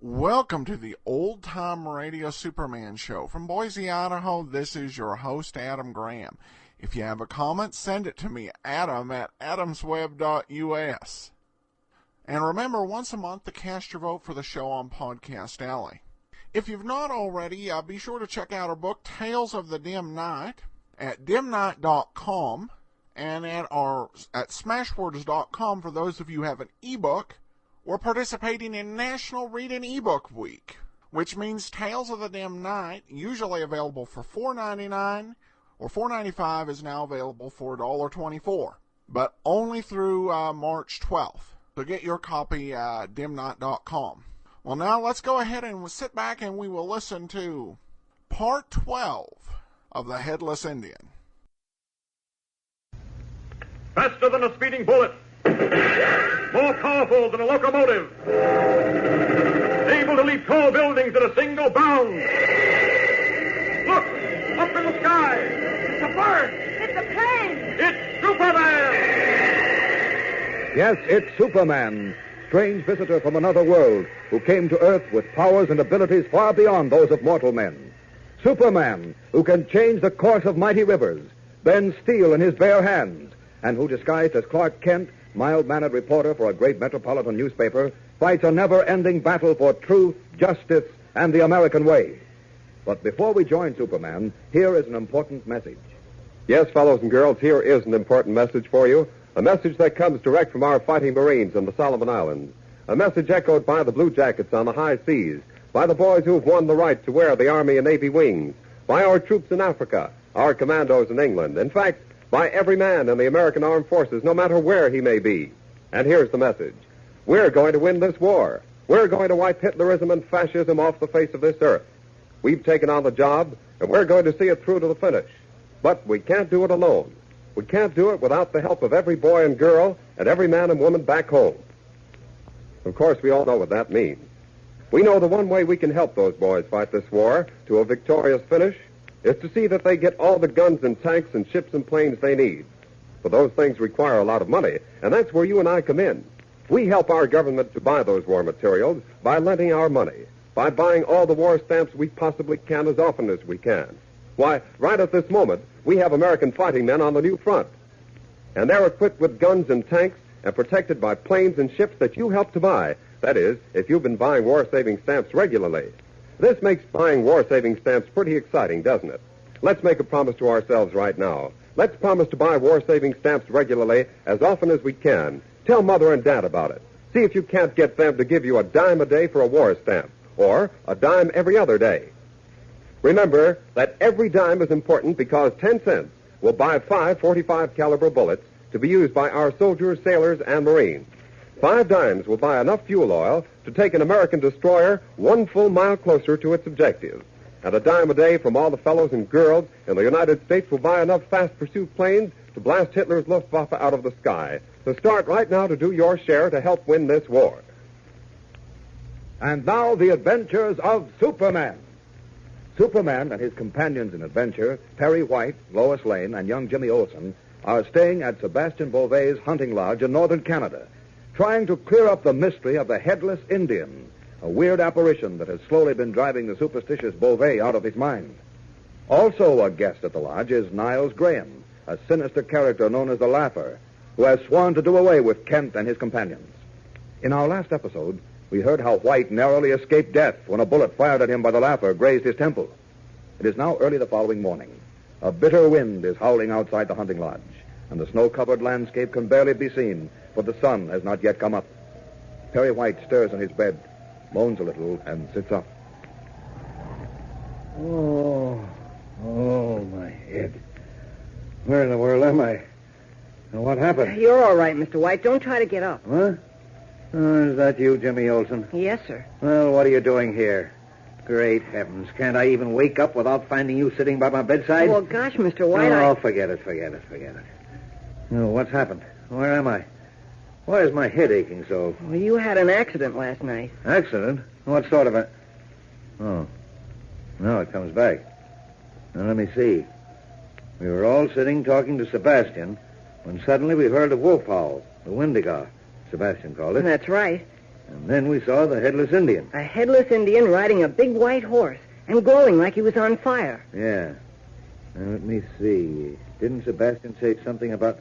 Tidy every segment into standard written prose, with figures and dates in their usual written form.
Welcome to the Old Time Radio Superman Show. From Boise, Idaho, this is your host, Adam Graham. If you have a comment, send it to me, adam@adamsweb.us. And remember, once a month to cast your vote for the show on Podcast Alley. If you've not already, be sure to check out our book, Tales of the Dim Night, at dimnight.com and at smashwords.com for those of you who have an ebook. We're participating in National Read an Ebook Week, which means Tales of the Dim Night, usually available for $4.99 or $4.95, is now available for $1.24, but only through March 12th. So get your copy at dimnight.com. Well, now let's go ahead and we'll sit back and we will listen to Part 12 of The Headless Indian. Faster than a speeding bullet. More powerful than a locomotive. Able to leap tall buildings at a single bound. Look! Up in the sky! It's a bird! It's a plane! It's Superman! Yes, it's Superman, strange visitor from another world who came to Earth with powers and abilities far beyond those of mortal men. Superman, who can change the course of mighty rivers, bend steel in his bare hands, and who, disguised as Clark Kent, mild-mannered reporter for a great metropolitan newspaper, fights a never-ending battle for truth, justice, and the American way. But before we join Superman, here is an important message. Yes, fellows and girls, here is an important message for you. A message that comes direct from our fighting Marines in the Solomon Islands. A message echoed by the Blue Jackets on the high seas, by the boys who have won the right to wear the Army and Navy wings, by our troops in Africa, our commandos in England. In fact, by every man in the American Armed Forces, no matter where he may be. And here's the message. We're going to win this war. We're going to wipe Hitlerism and fascism off the face of this earth. We've taken on the job, and we're going to see it through to the finish. But we can't do it alone. We can't do it without the help of every boy and girl and every man and woman back home. Of course, we all know what that means. We know the one way we can help those boys fight this war to a victorious finish is to see that they get all the guns and tanks and ships and planes they need. But those things require a lot of money, and that's where you and I come in. We help our government to buy those war materials by lending our money, by buying all the war stamps we possibly can as often as we can. Why, right at this moment, we have American fighting men on the new front. And they're equipped with guns and tanks and protected by planes and ships that you help to buy. That is, if you've been buying war-saving stamps regularly. This makes buying war-saving stamps pretty exciting, doesn't it? Let's make a promise to ourselves right now. Let's promise to buy war-saving stamps regularly as often as we can. Tell Mother and Dad about it. See if you can't get them to give you a dime a day for a war stamp, or a dime every other day. Remember that every dime is important because 10 cents will buy 5 .45 caliber bullets to be used by our soldiers, sailors, and Marines. 5 dimes will buy enough fuel oil to take an American destroyer 1 full mile closer to its objective. And a dime a day from all the fellows and girls in the United States will buy enough fast pursuit planes to blast Hitler's Luftwaffe out of the sky. So start right now to do your share to help win this war. And now the adventures of Superman. Superman and his companions in adventure, Perry White, Lois Lane, and young Jimmy Olsen, are staying at Sebastian Beauvais' hunting lodge in northern Canada, trying to clear up the mystery of the Headless Indian, a weird apparition that has slowly been driving the superstitious Beauvais out of his mind. Also a guest at the lodge is Niles Graham, a sinister character known as the Laugher, who has sworn to do away with Kent and his companions. In our last episode, we heard how White narrowly escaped death when a bullet fired at him by the Laugher grazed his temple. It is now early the following morning. A bitter wind is howling outside the hunting lodge, and the snow-covered landscape can barely be seen, for the sun has not yet come up. Perry White stirs in his bed, moans a little, and sits up. Oh, my head. Where in the world am I? Now, what happened? You're all right, Mr. White. Don't try to get up. Huh? Oh, is that you, Jimmy Olsen? Yes, sir. Well, what are you doing here? Great heavens. Can't I even wake up without finding you sitting by my bedside? Well, gosh, Mr. White, Oh, forget it. Oh, what's happened? Where am I? Why is my head aching so? Well, you had an accident last night. Accident? What sort of a... Oh. Now it comes back. Now, let me see. We were all sitting talking to Sebastian when suddenly we heard a wolf howl, the Wendigo, Sebastian called it. That's right. And then we saw the Headless Indian. A headless Indian riding a big white horse and glowing like he was on fire. Yeah. Now, let me see. Didn't Sebastian say something about...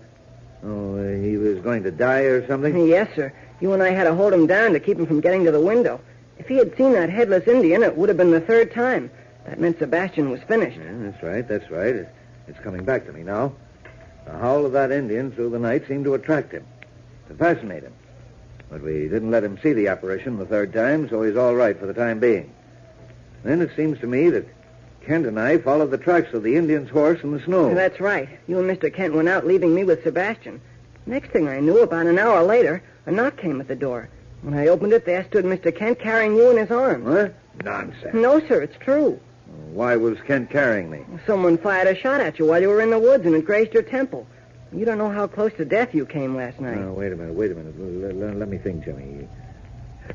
he was going to die or something? Yes, sir. You and I had to hold him down to keep him from getting to the window. If he had seen that headless Indian, it would have been the third time. That meant Sebastian was finished. Yeah, that's right. It's coming back to me now. The howl of that Indian through the night seemed to attract him, to fascinate him. But we didn't let him see the apparition the third time, so he's all right for the time being. Then it seems to me that Kent and I followed the tracks of the Indian's horse in the snow. That's right. You and Mr. Kent went out, leaving me with Sebastian. Next thing I knew, about an hour later, a knock came at the door. When I opened it, there stood Mr. Kent carrying you in his arms. What? Nonsense. No, sir, it's true. Why was Kent carrying me? Someone fired a shot at you while you were in the woods, and it grazed your temple. You don't know how close to death you came last night. Wait a minute. Let me think, Jimmy.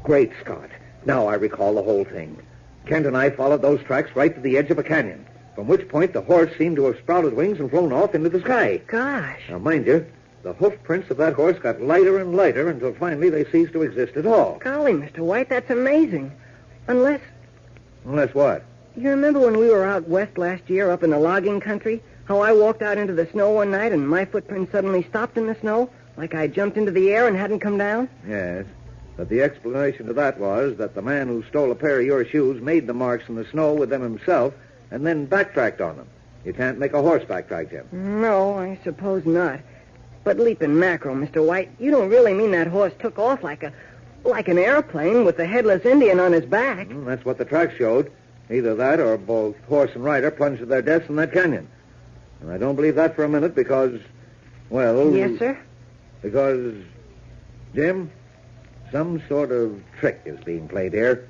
Great Scott. Now I recall the whole thing. Kent and I followed those tracks right to the edge of a canyon, from which point the horse seemed to have sprouted wings and flown off into the sky. Gosh. Now, mind you, the hoof prints of that horse got lighter and lighter until finally they ceased to exist at all. Golly, Mr. White, that's amazing. Unless... Unless what? You remember when we were out west last year up in the logging country? How I walked out into the snow one night and my footprint suddenly stopped in the snow? Like I jumped into the air and hadn't come down? Yes. But the explanation to that was that the man who stole a pair of your shoes made the marks in the snow with them himself and then backtracked on them. You can't make a horse backtrack, Jim. No, I suppose not. But leaping mackerel, Mr. White, you don't really mean that horse took off like an airplane with the headless Indian on his back? That's what the tracks showed. Either that or both horse and rider plunged to their deaths in that canyon. And I don't believe that for a minute because, well... Yes, sir? Because, Jim, some sort of trick is being played here.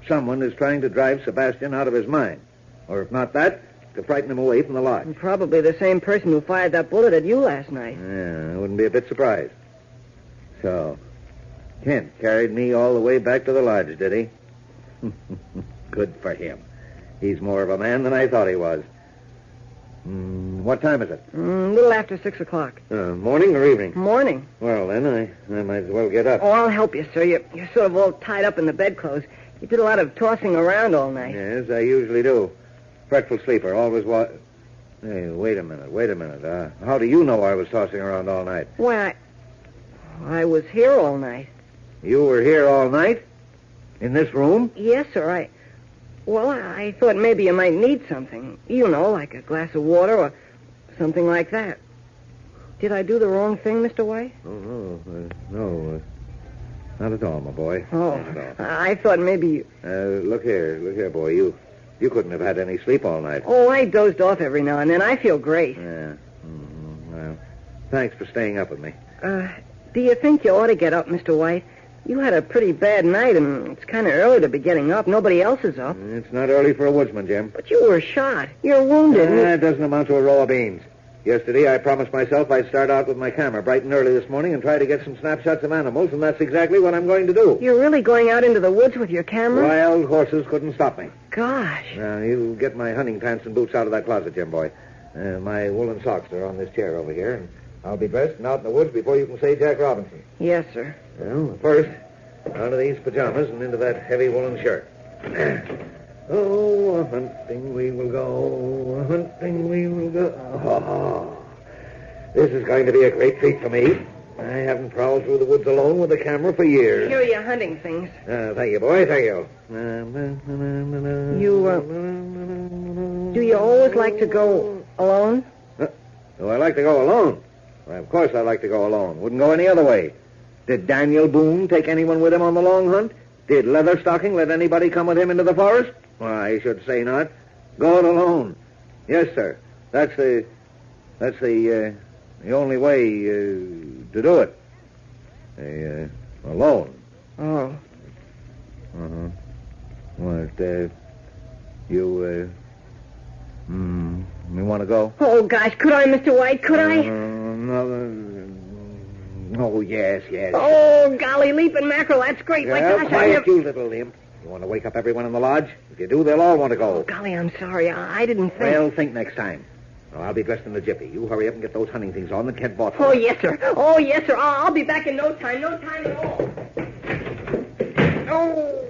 Someone is trying to drive Sebastian out of his mind. Or if not that, to frighten him away from the lodge. And probably the same person who fired that bullet at you last night. Yeah, I wouldn't be a bit surprised. So, Kent carried me all the way back to the lodge, did he? Good for him. He's more of a man than I thought he was. What time is it? A little after 6 o'clock. Morning or evening? Morning. Well, then, I might as well get up. Oh, I'll help you, sir. You're sort of all tied up in the bedclothes. You did a lot of tossing around all night. Yes, I usually do. Fretful sleeper, always Hey, wait a minute. How do you know I was tossing around all night? Why, I was here all night. You were here all night? In this room? Yes, sir. I thought maybe you might need something. You know, like a glass of water or something like that. Did I do the wrong thing, Mr. White? Oh, no. Not at all, my boy. Oh, Not at all. I thought maybe you... Look here, boy. You couldn't have had any sleep all night. Oh, I dozed off every now and then. I feel great. Yeah. Well, thanks for staying up with me. Do you think you ought to get up, Mr. White? You had a pretty bad night, and it's kind of early to be getting up. Nobody else is up. It's not early for a woodsman, Jim. But you were shot. You're wounded. It doesn't amount to a row of beans. Yesterday, I promised myself I'd start out with my camera bright and early this morning and try to get some snapshots of animals, and that's exactly what I'm going to do. You're really going out into the woods with your camera? Wild horses couldn't stop me. Gosh. Now, you get my hunting pants and boots out of that closet, Jim boy. My woolen socks are on this chair over here, and I'll be dressed and out in the woods before you can say Jack Robinson. Yes, sir. Well, first, out of these pajamas and into that heavy woolen shirt. Oh, a-hunting we will go, a-hunting we will go. Oh, this is going to be a great treat for me. I haven't prowled through the woods alone with a camera for years. Here are your hunting things. Thank you, boy, thank you. Do you always like to go alone? Do I like to go alone? Well, of course I like to go alone. Wouldn't go any other way. Did Daniel Boone take anyone with him on the long hunt? Did Leatherstocking let anybody come with him into the forest? Well, I should say not. Going alone. Yes, sir. That's the only way to do it. Alone. Oh. Uh-huh. What, you want to go? Oh, gosh, could I, Mr. White? Could I? Oh, yes. Oh, golly, leaping mackerel, that's great. My gosh, quiet, you little imp. You want to wake up everyone in the lodge? If you do, they'll all want to go. Oh, golly, I'm sorry. I didn't think. Well, think next time. Well, I'll be dressed in the jiffy. You hurry up and get those hunting things on that Kent bought for Oh, us. yes, sir. I'll be back in no time. No time at all. Oh!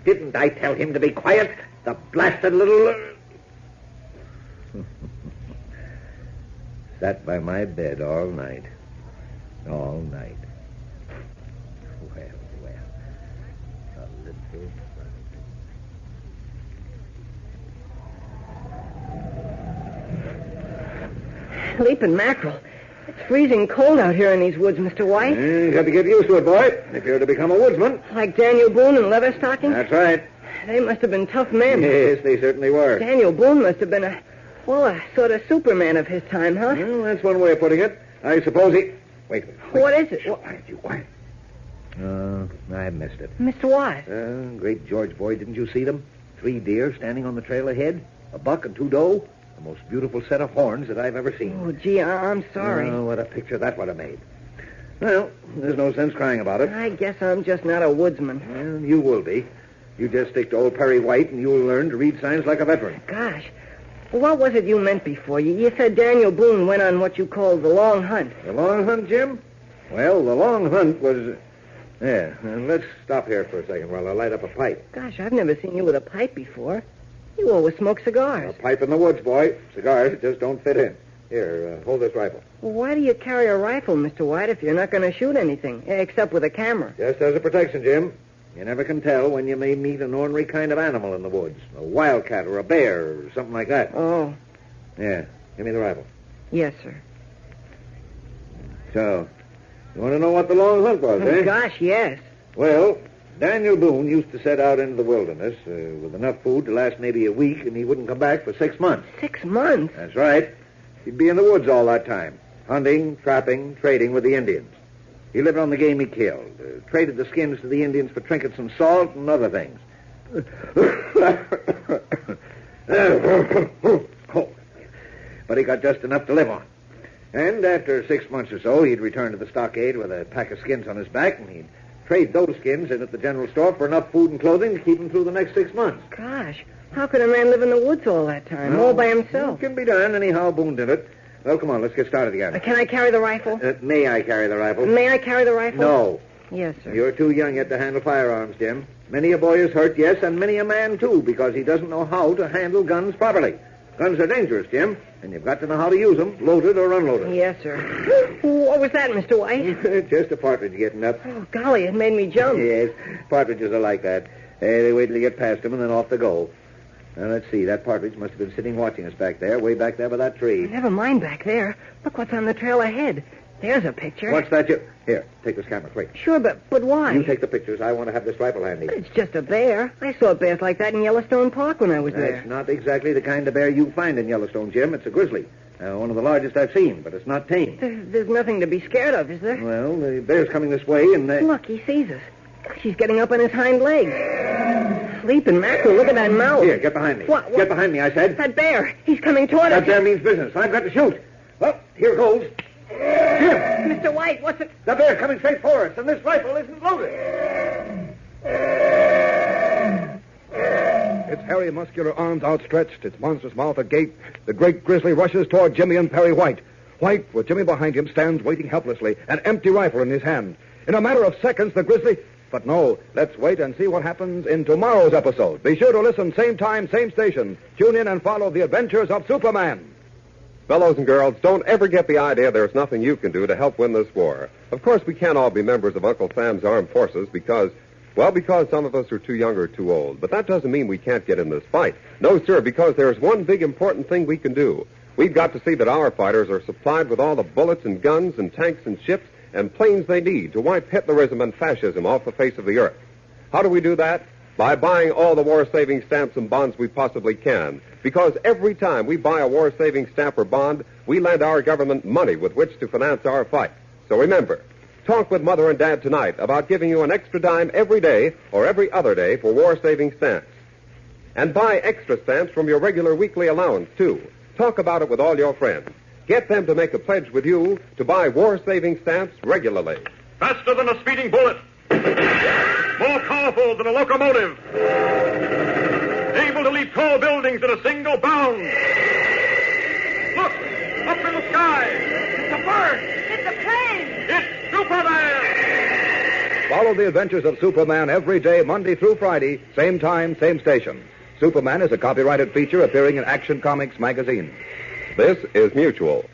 Didn't I tell him to be quiet? The blasted little... Sat by my bed all night. All night. Well. A little... Leaping mackerel. It's freezing cold out here in these woods, Mr. White. You got to get used to it, boy, if you're to become a woodsman. Like Daniel Boone and Leatherstocking? That's right. They must have been tough men. Yes, they certainly were. Daniel Boone must have been a sort of Superman of his time, huh? Well, that's one way of putting it. I suppose he... Wait. What is it? Quiet. I missed it. Mr. White. Great George, boy, didn't you see them? 3 deer standing on the trail ahead, a buck and 2 doe. The most beautiful set of horns that I've ever seen. Oh, gee, I'm sorry. Oh, what a picture that would have made. Well, there's no sense crying about it. I guess I'm just not a woodsman. Well, you will be. You just stick to old Perry White, and you'll learn to read signs like a veteran. Gosh. What was it you meant before? You said Daniel Boone went on what you called the long hunt. The long hunt, Jim? Well, the long hunt was... Yeah, let's stop here for a second while I light up a pipe. Gosh, I've never seen you with a pipe before. You always smoke cigars. A pipe in the woods, boy. Cigars just don't fit in. Here, hold this rifle. Well, why do you carry a rifle, Mr. White, if you're not going to shoot anything, except with a camera? Just as a protection, Jim. You never can tell when you may meet an ornery kind of animal in the woods. A wildcat or a bear or something like that. Oh. Yeah, give me the rifle. Yes, sir. So, you want to know what the long hunt was, eh? Gosh, yes. Well, Daniel Boone used to set out into the wilderness with enough food to last maybe a week, and he wouldn't come back for 6 months. 6 months? That's right. He'd be in the woods all that time, hunting, trapping, trading with the Indians. He lived on the game he killed, traded the skins to the Indians for trinkets and salt and other things. But he got just enough to live on. And after 6 months or so, he'd return to the stockade with a pack of skins on his back, and he'd trade those skins in at the general store for enough food and clothing to keep him through the next 6 months. Gosh, how could a man live in the woods all that time, all by himself? It can be done. Anyhow, Boone did it. Well, come on, let's get started again. Can I carry the rifle? May I carry the rifle? May I carry the rifle? No. Yes, sir. You're too young yet to handle firearms, Jim. Many a boy is hurt, yes, and many a man, too, because he doesn't know how to handle guns properly. Guns are dangerous, Jim, and you've got to know how to use them, loaded or unloaded. Yes, sir. What was that, Mr. White? Just a partridge getting up. Oh, golly, it made me jump. Yes, partridges are like that. They wait till you get past them, and then off they go. Now, let's see. That partridge must have been sitting watching us back there, way back there by that tree. Never mind back there. Look what's on the trail ahead. There's a picture. What's that? Here, take this camera, quick. Sure, but why? You take the pictures. I want to have this rifle handy. But it's just a bear. I saw bears like that in Yellowstone Park when I was there. That's not exactly the kind of bear you find in Yellowstone, Jim. It's a grizzly. One of the largest I've seen, but it's not tame. There's nothing to be scared of, is there? Well, the bear's coming this way, and... Look, he sees us. He's getting up on his hind legs. Sleeping mackerel, look at that mouth. Here, get behind me. What? Get behind me, I said. That bear. He's coming toward us. That bear means business. I've got to shoot. Well, here goes. Jim! Mr. White, what's it? The bear's coming straight for us, and this rifle isn't loaded. Its hairy, muscular arms outstretched, its monstrous mouth agape, the great grizzly rushes toward Jimmy and Perry White. White, with Jimmy behind him, stands waiting helplessly, an empty rifle in his hand. In a matter of seconds, the grizzly... But no, let's wait and see what happens in tomorrow's episode. Be sure to listen same time, same station. Tune in and follow the adventures of Superman. Fellows and girls, don't ever get the idea there's nothing you can do to help win this war. Of course, we can't all be members of Uncle Sam's Armed Forces because some of us are too young or too old. But that doesn't mean we can't get in this fight. No, sir, because there's one big important thing we can do. We've got to see that our fighters are supplied with all the bullets and guns and tanks and ships and planes they need to wipe Hitlerism and fascism off the face of the earth. How do we do that? By buying all the war-saving stamps and bonds we possibly can. Because every time we buy a war-saving stamp or bond, we lend our government money with which to finance our fight. So remember, talk with Mother and Dad tonight about giving you an extra dime every day or every other day for war-saving stamps. And buy extra stamps from your regular weekly allowance, too. Talk about it with all your friends. Get them to make a pledge with you to buy war-saving stamps regularly. Faster than a speeding bullet. More powerful than a locomotive. Able to leap tall buildings at a single bound. Look! Up in the sky! It's a bird! It's a plane! It's Superman! Follow the adventures of Superman every day, Monday through Friday, same time, same station. Superman is a copyrighted feature appearing in Action Comics magazine. This is Mutual.